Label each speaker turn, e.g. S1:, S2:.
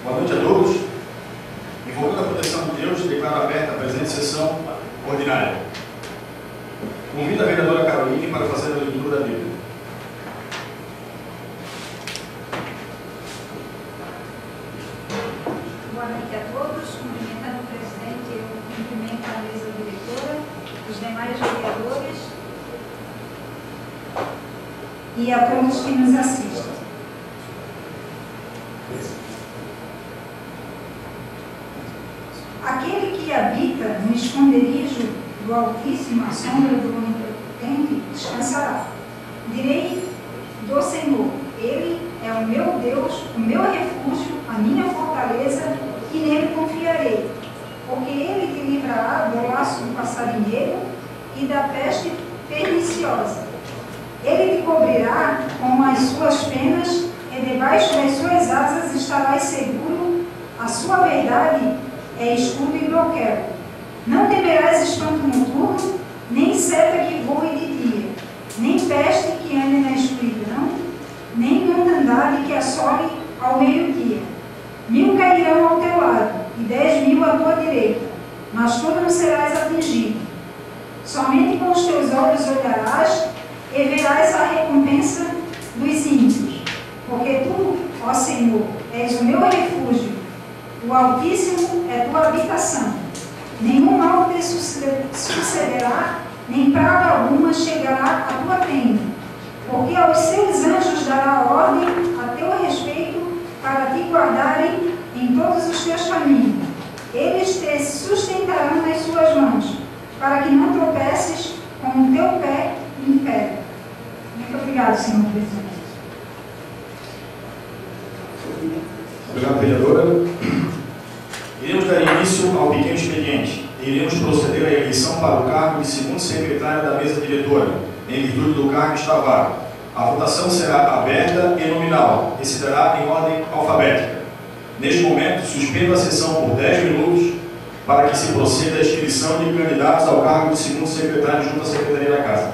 S1: Boa noite a todos. Invocando a proteção de Deus, declaro aberta a presente sessão ordinária. Convido a vereadora Caroline para fazer a leitura da Bíblia.
S2: Boa noite a todos. Cumprimentando o presidente, eu cumprimento a mesa diretora, os demais vereadores e a todos que nos assistem. Aquele que habita no esconderijo do Altíssimo, à sombra do Onipotente, descansará. Direi do Senhor, Ele é o meu Deus, o meu refúgio, a minha fortaleza, e nele confiarei. Porque Ele te livrará do laço do passarinheiro e da peste perniciosa. Ele te cobrirá com as suas penas, e debaixo das suas asas estarás seguro. A sua verdade é escudo e bloqueio. Não temerás espanto noturno, nem seta que voe de dia, nem peste que ande na escuridão, nem mortandade que assole ao meio-dia. 1000 cairão ao teu lado, e 10.000 à tua direita, mas tu não serás atingido. Somente com os teus olhos olharás e verás a recompensa dos ímpios. Porque tu, ó Senhor, és o meu refúgio, o Altíssimo é tua habitação. Nenhum mal te sucederá, nem praga alguma chegará à tua tenda. Porque aos seus anjos dará ordem a teu respeito para te guardarem em todos os teus caminhos. Eles te sustentarão nas suas mãos, para que não tropeces com o teu pé em pedra. Muito obrigado, senhor presidente.
S1: Obrigado, vereadora. Iremos dar início ao pequeno expediente e iremos proceder à eleição para o cargo de segundo secretário da mesa diretora, em virtude do cargo que está vago. A votação será aberta e nominal e se dará em ordem alfabética. Neste momento, suspendo a sessão por 10 minutos para que se proceda à inscrição de candidatos ao cargo de segundo secretário junto à Secretaria da Casa.